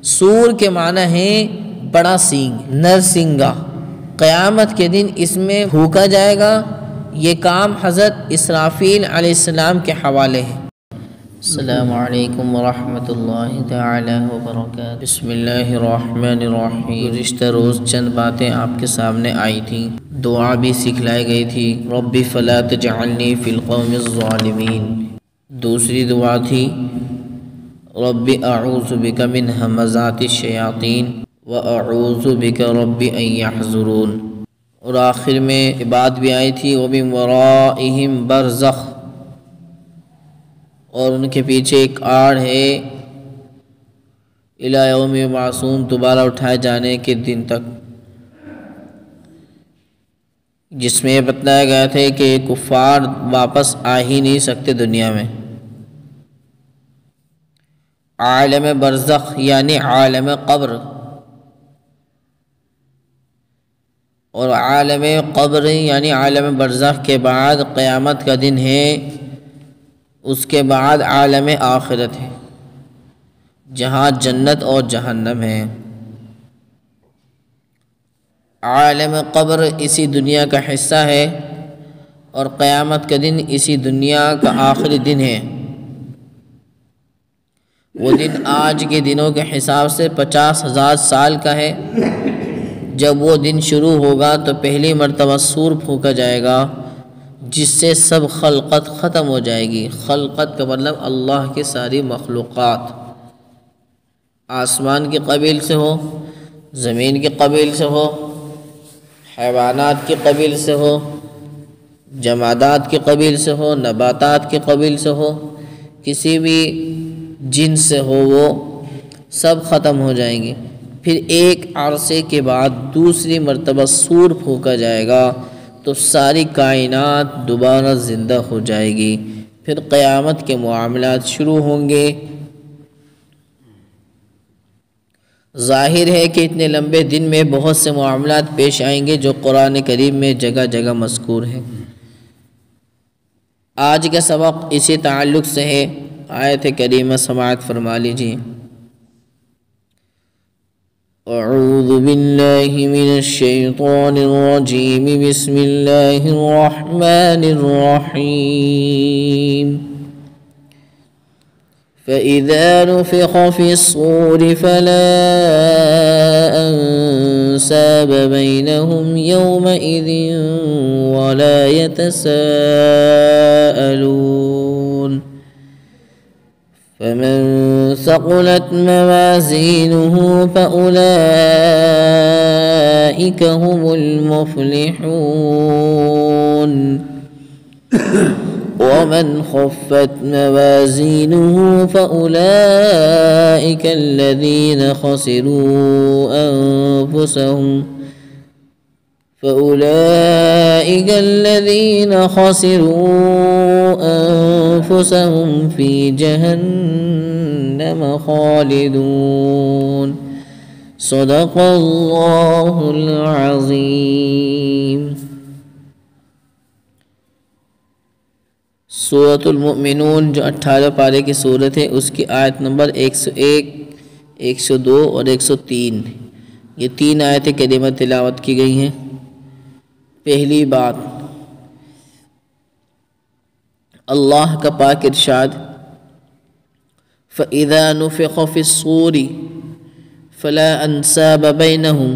سور کے معنی ہے بڑا سینگ، نرسنگا۔ قیامت کے دن اس میں پھونکا جائے گا۔ یہ کام حضرت اسرافیل علیہ السلام کے حوالے ہے۔ السلام علیکم ورحمۃ اللہ تعالی وبرکاتہ۔ بسم اللہ الرحمن الرحیم۔ گزشتہ روز چند باتیں آپ کے سامنے آئی تھیں، دعا بھی سکھلائی گئی تھی، رب فلا تجعلنی فی القوم الظالمین۔ دوسری دعا تھی رب اعوذ بک من ہمزات الشیاطین واعوذ بک رب ان یحضرون۔ اور آخر میں بات بھی آئی تھی ومن ورائہم برزخ، اور ان کے پیچھے ایک آڑ ہے الی یوم یبعثون، دوبارہ اٹھائے جانے کے دن تک، جس میں یہ بتلایا گیا تھا کہ کفار واپس آ ہی نہیں سکتے دنیا میں۔ عالم برزخ یعنی عالم قبر، اور عالم قبر یعنی عالم برزخ کے بعد قیامت کا دن ہے، اس کے بعد عالم آخرت ہے جہاں جنت اور جہنم ہے۔ عالم قبر اسی دنیا کا حصہ ہے اور قیامت کا دن اسی دنیا کا آخری دن ہے۔ وہ دن آج کے دنوں کے حساب سے 50,000 سال کا ہے۔ جب وہ دن شروع ہوگا تو پہلی مرتبہ سور پھونکا جائے گا، جس سے سب خلقت ختم ہو جائے گی۔ خلقت کا مطلب اللہ کی ساری مخلوقات، آسمان کے قبیل سے ہو، زمین کے قبیل سے ہو، حیوانات کے قبیل سے ہو، جمادات کے قبیل سے ہو، نباتات کے قبیل سے ہو، کسی بھی جن سے ہو، وہ سب ختم ہو جائیں گے۔ پھر ایک عرصے کے بعد دوسری مرتبہ سور پھونکا جائے گا تو ساری کائنات دوبارہ زندہ ہو جائے گی۔ پھر قیامت کے معاملات شروع ہوں گے۔ ظاہر ہے کہ اتنے لمبے دن میں بہت سے معاملات پیش آئیں گے جو قرآن کریم میں جگہ جگہ مذکور ہیں۔ آج کا سبق اسی تعلق سے ہے۔ آیت کریمہ سماعت فرما لیجیے۔ اعوذ باللہ من الشیطان الرجیم، بسم اللہ الرحمن الرحیم۔ فَإِذَا نُفِخَ فِي الصُّورِ فَلَا أَنْسَابَ بَيْنَهُمْ يَوْمَئِذٍ وَلَا يَتَسَاءَلُونَ فَمَنْ ثَقُلَتْ مَوَازِينُهُ فَأُولَئِكَ هُمُ الْمُفْلِحُونَ وَمَنْ خَفَّتْ مَوَازِينُهُ فَأُولَئِكَ الَّذِينَ خَسِرُوا أَنفُسَهُمْ فِي جَهَنَّمَ خَالِدُونَ۔ صدق اللہ العظیم۔ سورۃ المؤمنون جو 18 پارے کی سورت ہے، اس کی آیت نمبر 101، 102 اور 103، یہ 3 آیتیں کریمہ تلاوت کی گئی ہیں۔ پہلی بات، اللہ کا پاک ارشاد فَإِذَا نُفِخَ فِي الصُّورِ فَلَا أَنْسَابَ بَيْنَهُمْ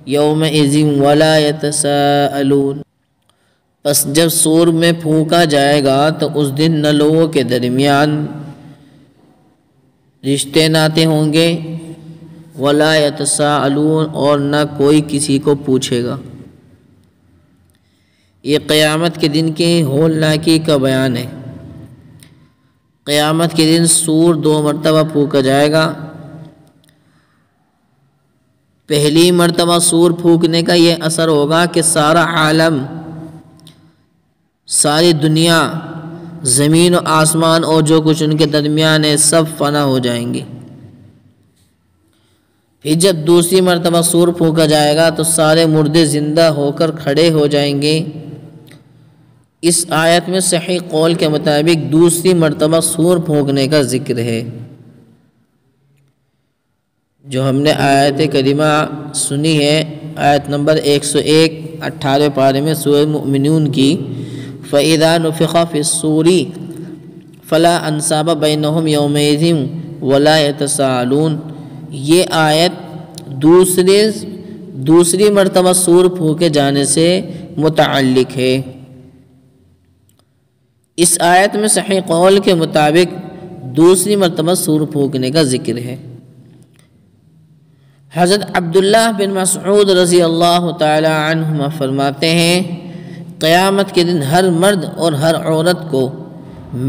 يَوْمَئِذٍ وَلَا يَتَسَاءَلُونَ، پس جب سور میں پھونکا جائے گا تو اس دن نہ لوگوں کے درمیان رشتے ناتے ہوں گے، وَلَا يَتَسَاءَلُونَ، اور نہ کوئی کسی کو پوچھے گا۔ یہ قیامت کے دن کی ہولناکی کا بیان ہے۔ قیامت کے دن سور 2 مرتبہ پھونکا جائے گا۔ پہلی مرتبہ سور پھونکنے کا یہ اثر ہوگا کہ سارا عالم، ساری دنیا، زمین و آسمان اور جو کچھ ان کے درمیان ہے، سب فنا ہو جائیں گے۔ پھر جب دوسری مرتبہ سور پھونکا جائے گا تو سارے مردے زندہ ہو کر کھڑے ہو جائیں گے۔ اس آیت میں صحیح قول کے مطابق دوسری مرتبہ سور پھونکنے کا ذکر ہے۔ جو ہم نے آیت کریمہ سنی ہے، آیت نمبر 101 18 پارے میں سورہ مؤمنون کی، فَإِذَا نُفِخَ فِي الصُّورِ فَلَا أَنْسَابَ بَيْنَهُمْ يَوْمَئِذٍ وَلَا يَتَسَاءَلُونَ، یہ آیت دوسری مرتبہ سور پھونکے جانے سے متعلق ہے۔ اس آیت میں صحیح قول کے مطابق دوسری مرتبہ سور پھونکنے کا ذکر ہے۔ حضرت عبداللہ بن مسعود رضی اللہ تعالی عنہما فرماتے ہیں، قیامت کے دن ہر مرد اور ہر عورت کو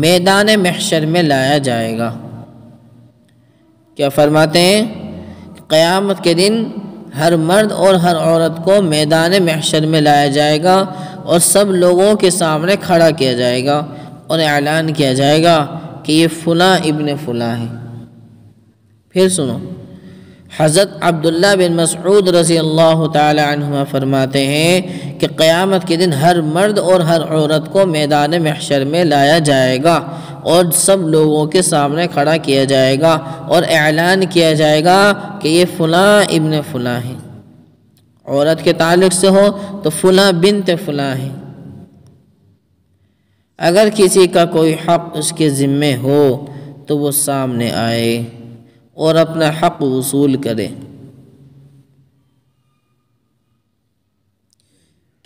میدان محشر میں لایا جائے گا۔ کیا فرماتے ہیں؟ قیامت کے دن ہر مرد اور ہر عورت کو میدان محشر میں لایا جائے گا اور سب لوگوں کے سامنے کھڑا کیا جائے گا اور اعلان کیا جائے گا کہ یہ فلاں ابن فلاں ہے۔ پھر سنو، حضرت عبداللہ بن مسعود رضی اللہ تعالی عنہما فرماتے ہیں کہ قیامت کے دن ہر مرد اور ہر عورت کو میدان محشر میں لایا جائے گا اور سب لوگوں کے سامنے کھڑا کیا جائے گا اور اعلان کیا جائے گا کہ یہ فلاں ابن فلاں ہے۔ عورت کے تعلق سے ہو تو فلاں بنت فلاں ہے۔ اگر کسی کا کوئی حق اس کے ذمے ہو تو وہ سامنے آئے اور اپنا حق وصول کرے۔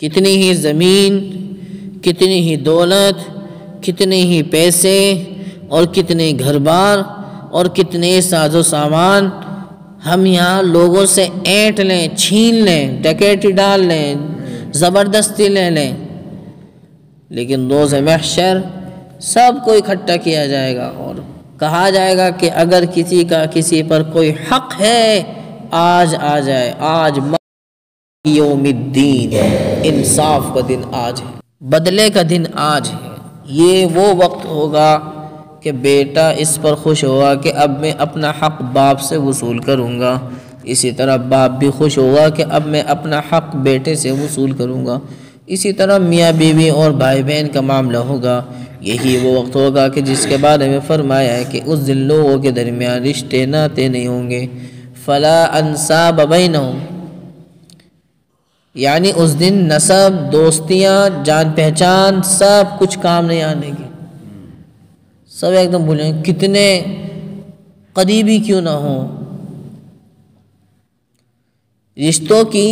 کتنی ہی زمین، کتنی ہی دولت، کتنے ہی پیسے اور کتنے گھر بار اور کتنے ساز و سامان ہم یہاں لوگوں سے اینٹ لیں، چھین لیں، ڈکیتی ڈال لیں، زبردستی لے لیں، لیکن روز محشر سب کو اکٹھا کیا جائے گا اور کہا جائے گا کہ اگر کسی کا کسی پر کوئی حق ہے آج آ جائے، آج یوم الدین، انصاف کا دن آج ہے، بدلے کا دن آج ہے۔ یہ وہ وقت ہوگا کہ بیٹا اس پر خوش ہوگا کہ اب میں اپنا حق باپ سے وصول کروں گا، اسی طرح باپ بھی خوش ہوگا کہ اب میں اپنا حق بیٹے سے وصول کروں گا، اسی طرح میاں بیوی اور بھائی بہن کا معاملہ ہوگا۔ یہی وہ وقت ہوگا کہ جس کے بارے میں فرمایا ہے کہ اس دن لوگوں کے درمیان رشتے ناتے نہیں ہوں گے، فلا انساب بینہم، یعنی اس دن نسب، دوستیاں، جان پہچان سب کچھ کام نہیں آنے گی، سب ایک دم بھولیں، کتنے قریبی کیوں نہ ہوں۔ رشتوں کی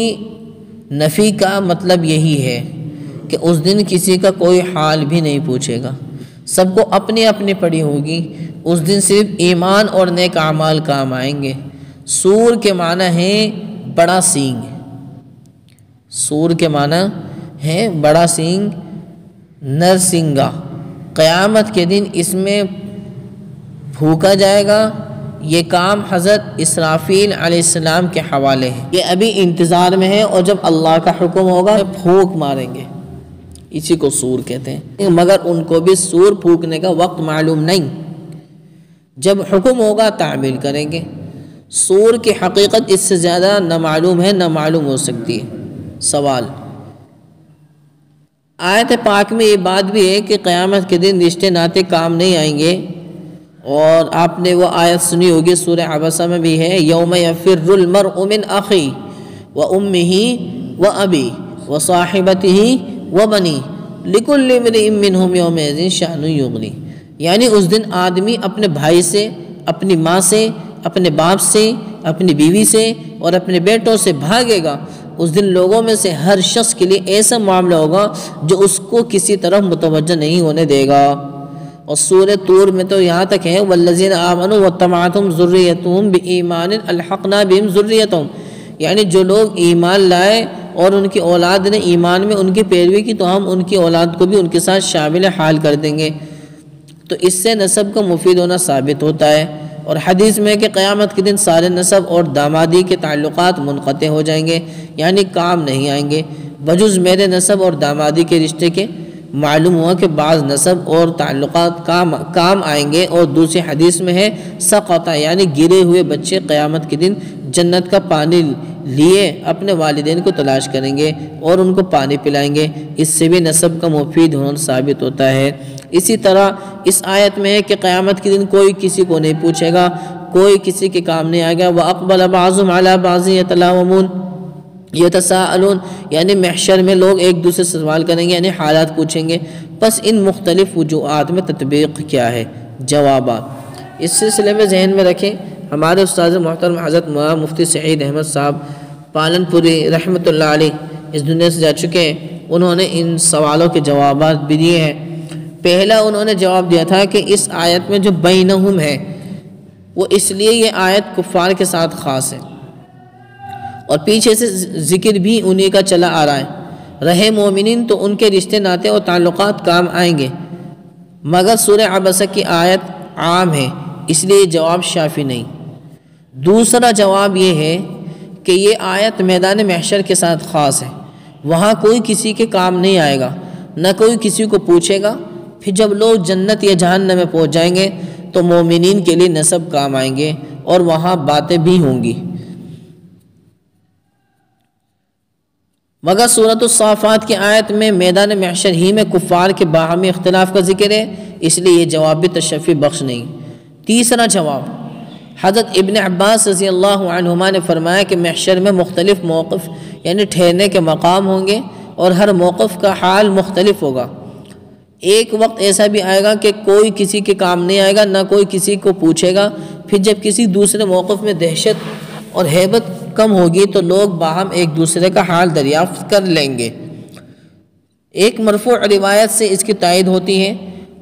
نفی کا مطلب یہی ہے کہ اس دن کسی کا کوئی حال بھی نہیں پوچھے گا، سب کو اپنی اپنی پڑی ہوگی۔ اس دن صرف ایمان اور نیک اعمال کام آئیں گے۔ سور کے معنی ہے بڑا سینگ، سور کے معنی ہے بڑا سینگ، نرسنگا۔ قیامت کے دن اس میں پھونکا جائے گا۔ یہ کام حضرت اسرافیل علیہ السلام کے حوالے ہے، یہ ابھی انتظار میں ہے، اور جب اللہ کا حکم ہوگا پھونک ماریں گے، اسی کو سور کہتے ہیں۔ مگر ان کو بھی سور پھونکنے کا وقت معلوم نہیں، جب حکم ہوگا تعمیل کریں گے۔ سور کی حقیقت اس سے زیادہ نہ معلوم ہے نہ معلوم ہو سکتی ہے۔ سوال، آیت پاک میں یہ بات بھی ہے کہ قیامت کے دن رشتے ناتے کام نہیں آئیں گے، اور آپ نے وہ آیت سنی ہوگی سورہ عبسہ میں بھی ہے، یوم یفر المرء من اخی و امہ و ابی و صاحبتہ و بنی لکل امرئ منہم یومئذ شأن یغنی، یعنی اس دن آدمی اپنے بھائی سے، اپنی ماں سے، اپنے باپ سے، اپنی بیوی سے اور اپنے بیٹوں سے بھاگے گا۔ اس دن لوگوں میں سے ہر شخص کے لیے ایسا معاملہ ہوگا جو اس کو کسی طرف متوجہ نہیں ہونے دے گا۔ اور سورہ طور میں تو یہاں تک ہے والذین آمنوا واتبعتہم ذریتہم بایمان الحقنا بہم ذریتہم، یعنی جو لوگ ایمان لائے اور ان کی اولاد نے ایمان میں ان کی پیروی کی تو ہم ان کی اولاد کو بھی ان کے ساتھ شامل حال کر دیں گے۔ تو اس سے نسب کا مفید ہونا ثابت ہوتا ہے۔ اور حدیث میں کہ قیامت کے دن سارے نسب اور دامادی کے تعلقات منقطع ہو جائیں گے، یعنی کام نہیں آئیں گے، بجز میرے نسب اور دامادی کے رشتے کے۔ معلوم ہوا کہ بعض نسب اور تعلقات کام آئیں گے، اور دوسری حدیث میں ہے سقطہ، یعنی گرے ہوئے بچے قیامت کے دن جنت کا پانی لیے اپنے والدین کو تلاش کریں گے اور ان کو پانی پلائیں گے، اس سے بھی نسب کا مفید ہونا ثابت ہوتا ہے۔ اسی طرح اس آیت میں ہے کہ قیامت کے دن کوئی کسی کو نہیں پوچھے گا، کوئی کسی کے کام نہیں آئے گا۔ وَأَقْبَلَ بَعْضُهُمْ عَلَى بَعْضٍ يَتَسَاءَلُونَ یعنی محشر میں لوگ ایک دوسرے سے سوال کریں گے، یعنی حالات پوچھیں گے۔ پس ان مختلف وجوہات میں تطبیق کیا ہے؟ جوابات اس سلسلے میں ذہن میں رکھیں۔ ہمارے استاد محترم حضرت مولانا مفتی سعید احمد صاحب پالن پوری رحمۃ اللہ علیہ اس دنیا سے جا چکے ہیں، انہوں نے ان سوالوں کے جوابات بھی دیے ہیں۔ پہلا انہوں نے جواب دیا تھا کہ اس آیت میں جو بینہم ہے وہ اس لیے یہ آیت کفار کے ساتھ خاص ہے، اور پیچھے سے ذکر بھی انہی کا چلا آ رہا ہے۔ رہے مومنین تو ان کے رشتے ناتے اور تعلقات کام آئیں گے، مگر سورہ عبسہ کی آیت عام ہے، اس لیے جواب شافی نہیں۔ دوسرا جواب یہ ہے کہ یہ آیت میدان محشر کے ساتھ خاص ہے، وہاں کوئی کسی کے کام نہیں آئے گا، نہ کوئی کسی کو پوچھے گا۔ پھر جب لوگ جنت یا جہنم میں پہنچ جائیں گے تو مومنین کے لیے نسب کام آئیں گے اور وہاں باتیں بھی ہوں گی۔ مگر سورۃ الصافات کی آیت میں میدان محشر ہی میں کفار کے باہمی اختلاف کا ذکر ہے، اس لیے یہ جواب بھی تشفی بخش نہیں۔ تیسرا جواب، حضرت ابن عباس رضی اللہ عنہما نے فرمایا کہ محشر میں مختلف موقف یعنی ٹھہرنے کے مقام ہوں گے اور ہر موقف کا حال مختلف ہوگا۔ ایک وقت ایسا بھی آئے گا کہ کوئی کسی کے کام نہیں آئے گا، نہ کوئی کسی کو پوچھے گا۔ پھر جب کسی دوسرے موقف میں دہشت اور ہیبت کم ہوگی تو لوگ باہم ایک دوسرے کا حال دریافت کر لیں گے۔ ایک مرفوع روایت سے اس کی تائید ہوتی ہے۔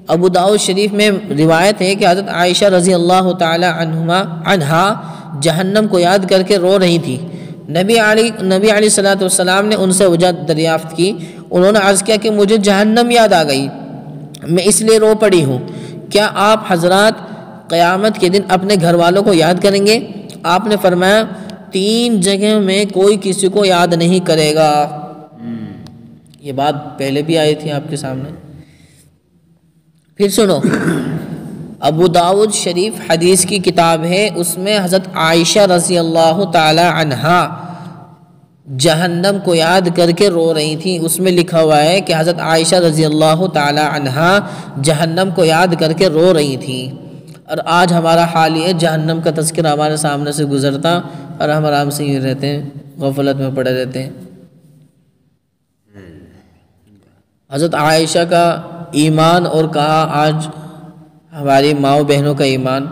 ابو داؤد شریف میں روایت ہے کہ حضرت عائشہ رضی اللہ تعالی عنہا جہنم کو یاد کر کے رو رہی تھی۔ نبی علیہ السلام نے ان سے وجہ دریافت کی۔ انہوں نے عرض کیا کہ مجھے جہنم یاد آ گئی، میں اس لیے رو پڑی ہوں، کیا آپ حضرات قیامت کے دن اپنے گھر والوں کو یاد کریں گے؟ آپ نے فرمایا 3 جگہ میں کوئی کسی کو یاد نہیں کرے گا۔ یہ بات پہلے بھی آئی تھی آپ کے سامنے۔ پھر سنو، ابو داؤد شریف حدیث کی کتاب ہے، اس میں حضرت عائشہ رضی اللہ تعالی عنہا جہنم کو یاد کر کے رو رہی تھی۔ اس میں لکھا ہوا ہے کہ حضرت عائشہ رضی اللہ تعالی عنہا جہنم کو یاد کر کے رو رہی تھی۔ اور آج ہمارا حال یہ جہنم کا تذکرہ ہمارے سامنے سے گزرتا اور ہم آرام سے ہی رہتے ہیں، غفلت میں پڑے رہتے ہیں۔ حضرت عائشہ کا ایمان اور کہا آج ہماری ماؤں بہنوں کا ایمان،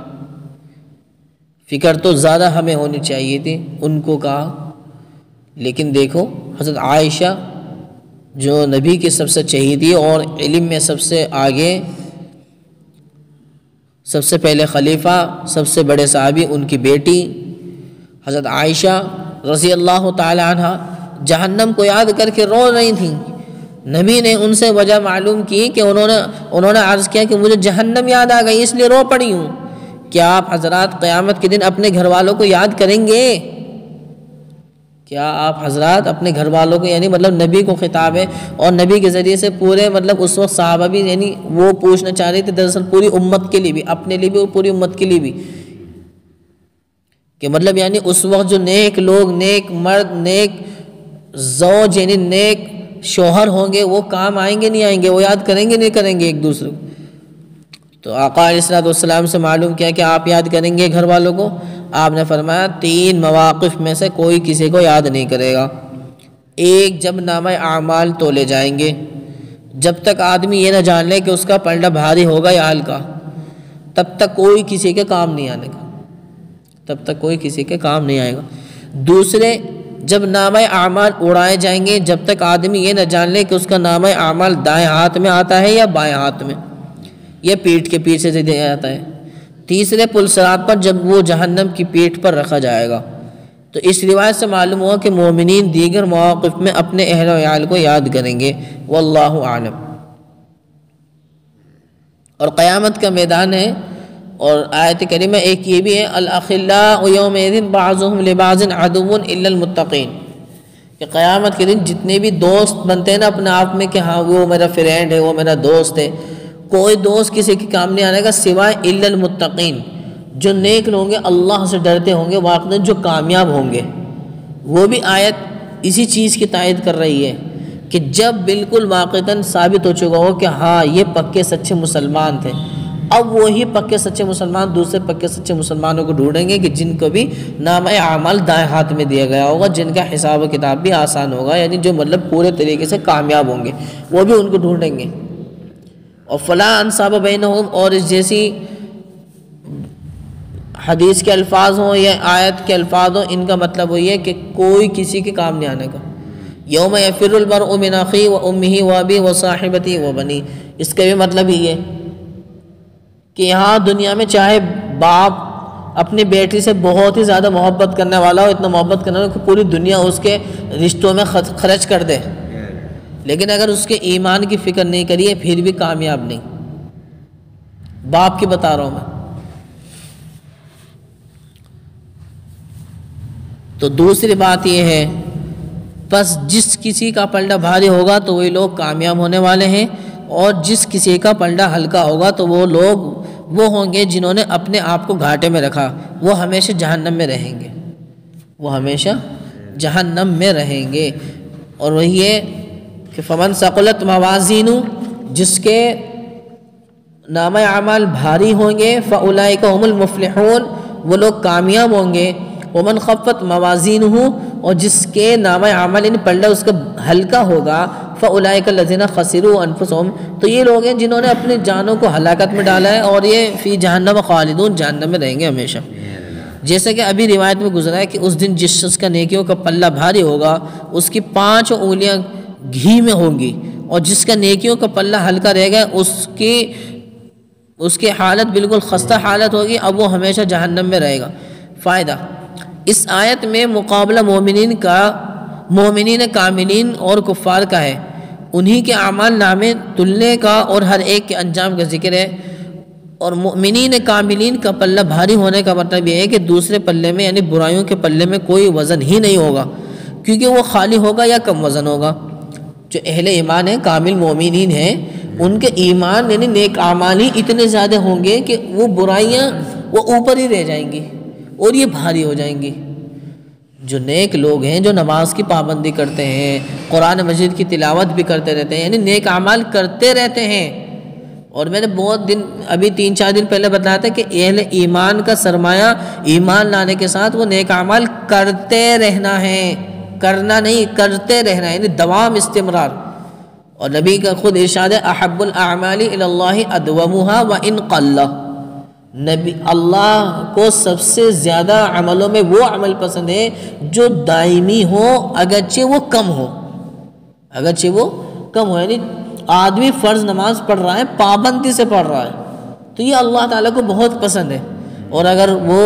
فکر تو زیادہ ہمیں ہونی چاہیے تھی، ان کو کہا۔ لیکن دیکھو حضرت عائشہ جو نبی کی سب سے چہیتی اور علم میں سب سے آگے، سب سے پہلے خلیفہ، سب سے بڑے صحابی، ان کی بیٹی حضرت عائشہ رضی اللہ تعالی عنہ جہنم کو یاد کر کے رو رہی تھیں۔ نبی نے ان سے وجہ معلوم کی کہ انہوں نے عرض کیا کہ مجھے جہنم یاد آ گئی، اس لیے رو پڑی ہوں۔ کیا آپ حضرات قیامت کے دن اپنے گھر والوں کو یاد کریں گے؟ کیا آپ حضرات اپنے گھر والوں کو، یعنی مطلب نبی کو خطاب ہے، اور نبی کے ذریعے سے پورے مطلب اس وقت صحابہ بھی یعنی وہ پوچھنا چاہ رہے تھے دراصل پوری امت کے لیے بھی، اپنے لیے بھی اور پوری امت کے لیے بھی، کہ مطلب یعنی اس وقت جو نیک لوگ، نیک مرد، نیک زوج یعنی نیک شوہر ہوں گے وہ کام آئیں گے نہیں آئیں گے، وہ یاد کریں گے نہیں کریں گے ایک دوسرے کو۔ تو آقا علیہ السلام سے معلوم کیا کہ آپ یاد کریں گے گھر والوں کو؟ آپ نے فرمایا 3 مواقف میں سے کوئی کسی کو یاد نہیں کرے گا۔ ایک، جب نامہ اعمال تولے جائیں گے، جب تک آدمی یہ نہ جان لے کہ اس کا پلڑا بھاری ہوگا یا ہلکا، تب تک کوئی کسی کے کام نہیں آنے کا، تب تک کوئی کسی کے کام نہیں آئے گا۔ دوسرے، جب نامہ اعمال اڑائے جائیں گے، جب تک آدمی یہ نہ جان لے کہ اس کا نامہ اعمال دائیں ہاتھ میں آتا ہے یا بائیں ہاتھ میں، یہ پیٹھ کے پیچھے سے دیا جاتا ہے۔ تیسرے، پل صراط پر جب وہ جہنم کی پیٹھ پر رکھا جائے گا۔ تو اس روایت سے معلوم ہوا کہ مومنین دیگر مواقف میں اپنے اہل و عیال کو یاد کریں گے، واللہ اعلم۔ اور قیامت کا میدان ہے، اور آیت کریمہ ایک یہ بھی ہے، الاخلاء یومئذ بعضهم لبعض عدو الا المتقین، کہ قیامت کے دن جتنے بھی دوست بنتے ہیں نا اپنے آپ میں کہ ہاں وہ میرا فرینڈ ہے، وہ میرا دوست ہے، کوئی دوست کسی کے کام نہیں آنے گا سوائے الا المتقین، جو نیک لوگ ہوں گے، اللہ سے ڈرتے ہوں گے، واقعی جو کامیاب ہوں گے۔ وہ بھی آیت اسی چیز کی تائید کر رہی ہے کہ جب بالکل واقعتاً ثابت ہو چکا ہو کہ ہاں یہ پکے سچے مسلمان تھے، اب وہی پکے سچے مسلمان دوسرے پکے سچے مسلمانوں کو ڈھونڈیں گے کہ جن کو بھی نامہ اعمال دائیں ہاتھ میں دیا گیا ہوگا، جن کا حساب و کتاب بھی آسان ہوگا، یعنی جو مطلب پورے طریقے سے کامیاب ہوں گے، وہ بھی ان کو ڈھونڈیں گے۔ اور فلا انصاب بینہم، اور اس جیسی حدیث کے الفاظ ہوں یا آیت کے الفاظ ہوں، ان کا مطلب وہی ہے کہ کوئی کسی کے کام نہیں آنے کا۔ یوم یفر المرء من اخیہ و امہ و ابیہ و صاحبتہ و بنیہ، اس کا بھی مطلب یہ ہے کہ یہاں دنیا میں چاہے باپ اپنی بیٹی سے بہت ہی زیادہ محبت کرنے والا ہو، اتنا محبت کرنے والا کہ پوری دنیا اس کے رشتوں میں خرچ کر دے، لیکن اگر اس کے ایمان کی فکر نہیں کریے پھر بھی کامیاب نہیں۔ باپ کی بتا رہا ہوں میں۔ تو دوسری بات یہ ہے، بس جس کسی کا پلڑا بھاری ہوگا تو وہی لوگ کامیاب ہونے والے ہیں، اور جس کسی کا پلڑا ہلکا ہوگا تو وہ لوگ وہ ہوں گے جنہوں نے اپنے آپ کو گھاٹے میں رکھا، وہ ہمیشہ جہنم میں رہیں گے، وہ ہمیشہ جہنم میں رہیں گے۔ اور وہی ہے کہ فمن ثقلت موازینہ، جس کے نامہ اعمال بھاری ہوں گے، فاولئک هم المفلحون، وہ لوگ کامیاب ہوں گے۔ ومن خفت موازینہ، اور جس کے نامہ اعمال یعنی پلڑا اس کا ہلکا ہوگا، فاولئک الذین خسروا انفسهم، تو یہ لوگ ہیں جنہوں نے اپنی جانوں کو ہلاکت میں ڈالا ہے، اور یہ فی جہنم خالدون، جہنم میں رہیں گے ہمیشہ۔ جیسا کہ ابھی روایت میں گزرا ہے کہ اس دن جس شخص کا نیکیوں کا پلہ بھاری ہوگا اس کی 5 انگلیاں گھی میں ہوں گی، اور جس کا نیکیوں کا پلہ ہلکا رہے گا اس کی حالت بالکل خستہ حالت ہوگی، اب وہ ہمیشہ جہنم میں رہے گا۔ فائدہ، اس آیت میں مقابلہ مومنین کاملین اور کفار کا ہے، انہی کے اعمال نامے تلنے کا اور ہر ایک کے انجام کا ذکر ہے۔ اور مؤمنین کاملین کا پلہ بھاری ہونے کا مطلب یہ ہے کہ دوسرے پلے میں یعنی برائیوں کے پلے میں کوئی وزن ہی نہیں ہوگا، کیونکہ وہ خالی ہوگا یا کم وزن ہوگا۔ جو اہل ایمان ہیں، کامل مومنین ہیں، ان کے ایمان یعنی نیک اعمال ہی اتنے زیادہ ہوں گے کہ وہ برائیاں وہ اوپر ہی رہ جائیں گی اور یہ بھاری ہو جائیں گی۔ جو نیک لوگ ہیں، جو نماز کی پابندی کرتے ہیں، قرآن مجید کی تلاوت بھی کرتے رہتے ہیں، یعنی نیک اعمال کرتے رہتے ہیں۔ اور میں نے بہت دن ابھی 3-4 دن پہلے بتایا تھا کہ اہل ایمان کا سرمایہ ایمان لانے کے ساتھ وہ نیک اعمال کرتے رہنا ہے، کرنا نہیں، کرتے رہنا ہے، یعنی دوام، استمرار۔ اور نبی کا خود ارشاد ہے احب الاعمال الی اللہ ادومها وان قل، نبی اللہ کو سب سے زیادہ عملوں میں وہ عمل پسند ہے جو دائمی ہو اگرچہ وہ کم ہو، اگرچہ وہ کم ہو، یعنی آدمی فرض نماز پڑھ رہا ہے، پابندی سے پڑھ رہا ہے، تو یہ اللہ تعالیٰ کو بہت پسند ہے۔ اور اگر وہ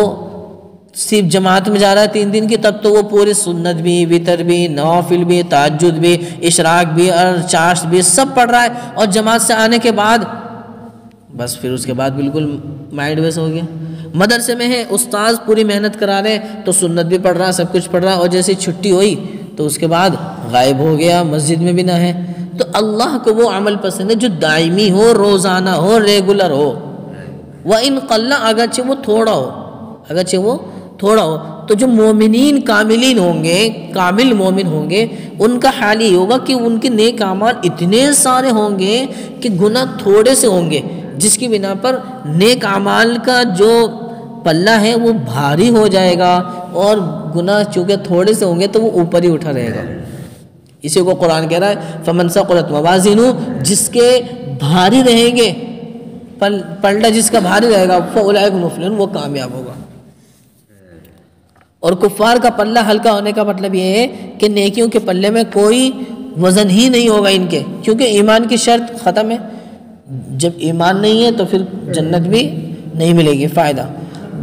صرف جماعت میں جا رہا ہے 3 دن کی، تب تو وہ پورے سنت بھی، وتر بھی، نوافل بھی، تہجد بھی، اشراق بھی اور چاشت بھی سب پڑھ رہا ہے، اور جماعت سے آنے کے بعد بس پھر اس کے بعد بالکل مائنڈ ویس ہو گیا۔ مدرسے میں ہے، استاذ پوری محنت کرا رہے ہیں تو سنت بھی پڑھ رہا، سب کچھ پڑھ رہا، اور جیسے چھٹی ہوئی تو اس کے بعد غائب ہو گیا، مسجد میں بھی نہ ہے۔ تو اللہ کو وہ عمل پسند ہے جو دائمی ہو، روزانہ ہو، ریگولر ہو۔ وَإِن قَلَّ، اگرچہ وہ تھوڑا ہو، اگرچہ وہ تھوڑا ہو۔ تو جو مومنین کاملین ہوں گے، کامل مومن ہوں گے، ان کا حال یہ ہوگا کہ ان کے نیک اعمال اتنے سارے ہوں گے کہ گناہ تھوڑے سے ہوں گے، جس کی بنا پر نیک اعمال کا جو پلہ ہے وہ بھاری ہو جائے گا، اور گناہ چونکہ تھوڑے سے ہوں گے تو وہ اوپر ہی اٹھا رہے گا۔ اسی کو قرآن کہہ رہا ہے فمن ثقلت موازینہ، جس کے بھاری رہیں گے پلڑا، جس کا بھاری رہے گا، فاولئک المفلحون، وہ کامیاب ہوگا۔ اور کفار کا پلہ ہلکا ہونے کا مطلب یہ ہے کہ نیکیوں کے پلے میں کوئی وزن ہی نہیں ہوگا ان کے، کیونکہ ایمان کی شرط ختم ہے۔ جب ایمان نہیں ہے تو پھر جنت بھی نہیں ملے گی۔ فائدہ،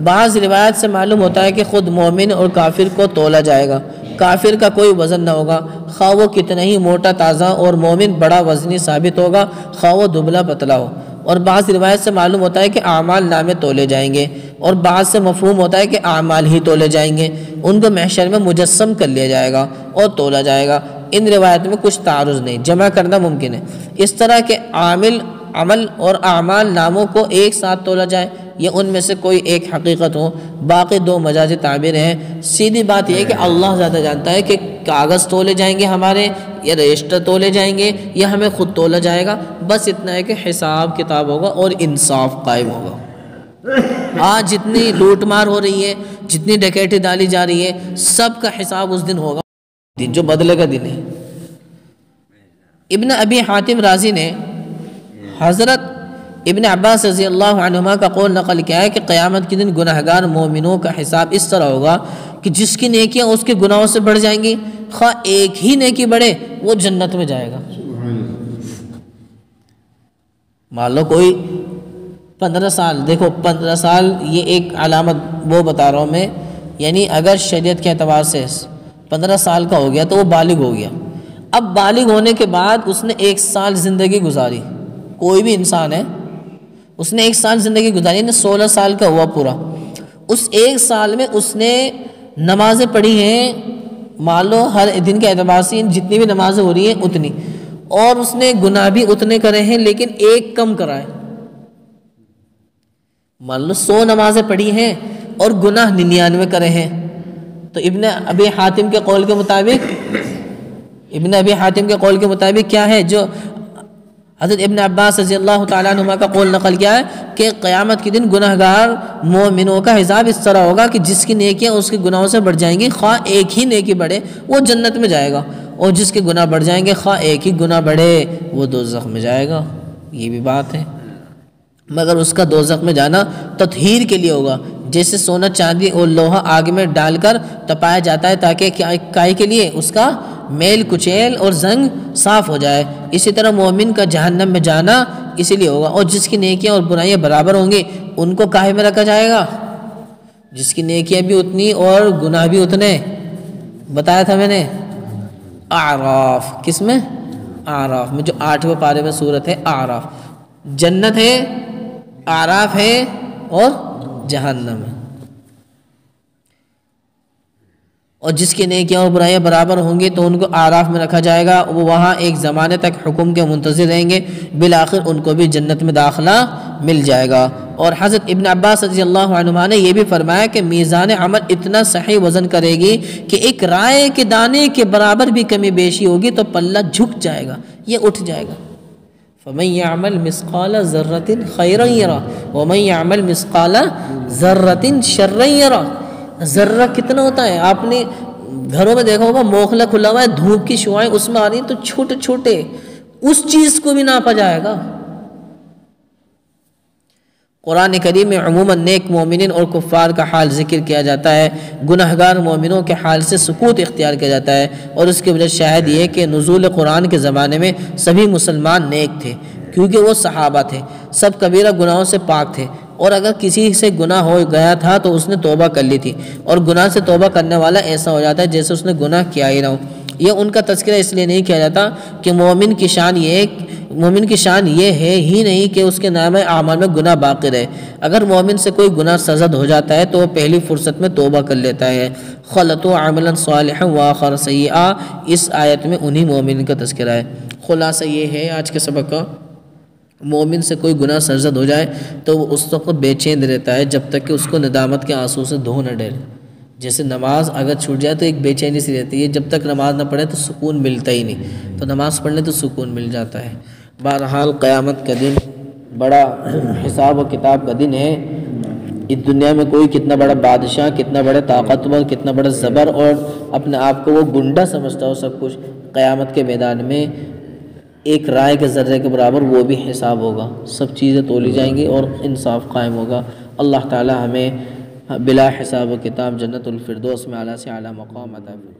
بعض روایت سے معلوم ہوتا ہے کہ خود مومن اور کافر کو تولا جائے گا، کافر کا کوئی وزن نہ ہوگا، خواہ وہ کتنا ہی موٹا تازہ، اور مومن بڑا وزنی ثابت ہوگا، خواہ وہ دبلا پتلا ہو۔ اور بعض روایت سے معلوم ہوتا ہے کہ اعمال نامے تولے جائیں گے، اور بعض سے مفہوم ہوتا ہے کہ اعمال ہی تولے جائیں گے، ان کو محشر میں مجسم کر لیا جائے گا اور تولا جائے گا۔ ان روایت میں کچھ تعارض نہیں، جمع کرنا ممکن ہے۔ اس طرح کے عمل اور اعمال ناموں کو ایک ساتھ تولا جائے، یہ ان میں سے کوئی ایک حقیقت ہو، باقی 2 مجازی تعبیر ہیں۔ سیدھی بات یہ ہے کہ اللہ زیادہ جانتا ہے کہ کاغذ تولے جائیں گے ہمارے، یا رجسٹر تولے جائیں گے، یا ہمیں خود تولا جائے گا، بس اتنا ہے کہ حساب کتاب ہوگا اور انصاف قائم ہوگا۔ آج جتنی لوٹ مار ہو رہی ہے، جتنی ڈکیتی ڈالی جا رہی ہے، سب کا حساب اس دن ہوگا، دن جو بدلے کا دن ہے۔ ابن ابی حاتم رازی نے حضرت ابن عباس رضی اللہ عنہما کا قول نقل کیا ہے کہ قیامت کے دن گناہگار مومنوں کا حساب اس طرح ہوگا کہ جس کی نیکیاں اس کے گناہوں سے بڑھ جائیں گی، خواہ ایک ہی نیکی بڑھے، وہ جنت میں جائے گا۔ مان لو کوئی 15 سال، دیکھو 15 سال یہ ایک علامت وہ بتا رہا ہوں میں، یعنی اگر شریعت کے اعتبار سے 15 سال کا ہو گیا تو وہ بالغ ہو گیا۔ اب بالغ ہونے کے بعد اس نے 1 سال زندگی گزاری، کوئی بھی انسان ہے، اس نے 1 سال زندگی گزاری، یعنی 16 سال کا ہوا پورا۔ اس 1 سال میں اس نے نمازیں پڑھی ہیں، مان لو ہر دن کے اعتبار سے جتنی بھی نمازیں ہو رہی ہیں اتنی، اور اس نے گناہ بھی اتنے کرے ہیں لیکن ایک کم کرا ہے۔ مان لو 100 نمازیں پڑھی ہیں اور گناہ 99 کرے ہیں، تو ابن ابی حاتم کے قول کے مطابق کیا ہے، جو حضرت ابن عباس رضی اللہ تعالیٰ عنہما کا قول نقل کیا ہے کہ قیامت کے دن گناہگار مومنوں کا حساب اس طرح ہوگا کہ جس کی نیکیاں اس کے گناہوں سے بڑھ جائیں گی، خواہ ایک ہی نیکی بڑھے وہ جنت میں جائے گا، اور جس کے گناہ بڑھ جائیں گے خواہ ایک ہی گناہ بڑھے وہ دوزخ میں جائے گا۔ یہ بھی بات ہے، مگر اس کا دوزخ میں جانا تطہیر کے لیے ہوگا، جیسے سونا چاندی اور لوہا آگ میں ڈال کر تپایا جاتا ہے تاکہ کائی کے لیے اس کا میل کچیل اور زنگ صاف ہو جائے، اسی طرح مومن کا جہنم میں جانا اسی لیے ہوگا۔ اور جس کی نیکیاں اور برائیاں برابر ہوں گی ان کو کاہے میں رکھا جائے گا، جس کی نیکیاں بھی اتنی اور گناہ بھی اتنے، بتایا تھا میں نے اعراف، کس میں؟ اعراف میں، جو 8ویں پارے میں سورت ہے اعراف۔ جنت ہے، اعراف ہے اور جہنم ہے۔ اور جس کی نیکیاں اور برائیاں برابر ہوں گی تو ان کو اعراف میں رکھا جائے گا، وہ وہاں ایک زمانے تک حکم کے منتظر رہیں گے، بالآخر ان کو بھی جنت میں داخلہ مل جائے گا۔ اور حضرت ابن عباس رضی اللہ عنہما نے یہ بھی فرمایا کہ میزان عمل اتنا صحیح وزن کرے گی کہ ایک رائے کے دانے کے برابر بھی کمی بیشی ہوگی تو پلہ جھک جائے گا، یہ اٹھ جائے گا۔ فَمَن يَعْمَلْ مِثْقَالَ ذَرَّةٍ خَيْرًا يَرَهُ وَمَن يَعْمَلْ مِثْقَالَ ذَرَّةٍ شَرًّا يَرَهُ۔ ذرہ کتنا ہوتا ہے؟ آپ نے گھروں میں دیکھا ہوگا، موخلہ کھلا ہوا ہے، دھوپ کی شعائیں اس میں آ رہی ہیں تو چھوٹے چھوٹے، اس چیز کو بھی ناپا جائے گا۔ قرآن کریم میں عموماً نیک مومنین اور کفار کا حال ذکر کیا جاتا ہے، گناہگار مومنوں کے حال سے سکوت اختیار کیا جاتا ہے، اور اس کی وجہ شاید یہ کہ نزول قرآن کے زمانے میں سبھی مسلمان نیک تھے، کیونکہ وہ صحابہ تھے، سب کبیرہ گناہوں سے پاک تھے، اور اگر کسی سے گناہ ہو گیا تھا تو اس نے توبہ کر لی تھی، اور گناہ سے توبہ کرنے والا ایسا ہو جاتا ہے جیسے اس نے گناہ کیا ہی نہ ہو۔ یہ ان کا تذکرہ اس لیے نہیں کیا جاتا کہ مومن کی شان یہ ہے ہی نہیں کہ اس کے نامہ اعمال میں گناہ باقی رہے۔ اگر مومن سے کوئی گناہ سرزد ہو جاتا ہے تو وہ پہلی فرصت میں توبہ کر لیتا ہے۔ خلطوا عملا صالحا واخر سیئا، اس آیت میں انہی مومن کا تذکرہ ہے۔ خلاصہ یہ ہے آج کے سبق کا، مومن سے کوئی گناہ سرزد ہو جائے تو وہ اس وقت بے چین رہتا ہے جب تک کہ اس کو ندامت کے آنسو سے دھو نہ ڈالے۔ جیسے نماز اگر چھوٹ جائے تو ایک بے چینی سی رہتی ہے، جب تک نماز نہ پڑھے تو سکون ملتا ہی نہیں، تو نماز پڑھ لے تو سکون مل جاتا ہے۔ بہرحال قیامت کا دن بڑا حساب و کتاب کا دن ہے۔ اس دنیا میں کوئی کتنا بڑا بادشاہ، کتنا بڑا طاقتور، کتنا بڑا زبر اور اپنے آپ کو وہ گنڈا سمجھتا ہو سب کچھ، قیامت کے میدان میں ایک رائے کے ذرے کے برابر وہ بھی حساب ہوگا، سب چیزیں تولی جائیں گی اور انصاف قائم ہوگا۔ اللہ تعالی ہمیں بلا حساب و کتاب جنت الفردوس میں اعلیٰ سے اعلیٰ مقام عطا فرمائے۔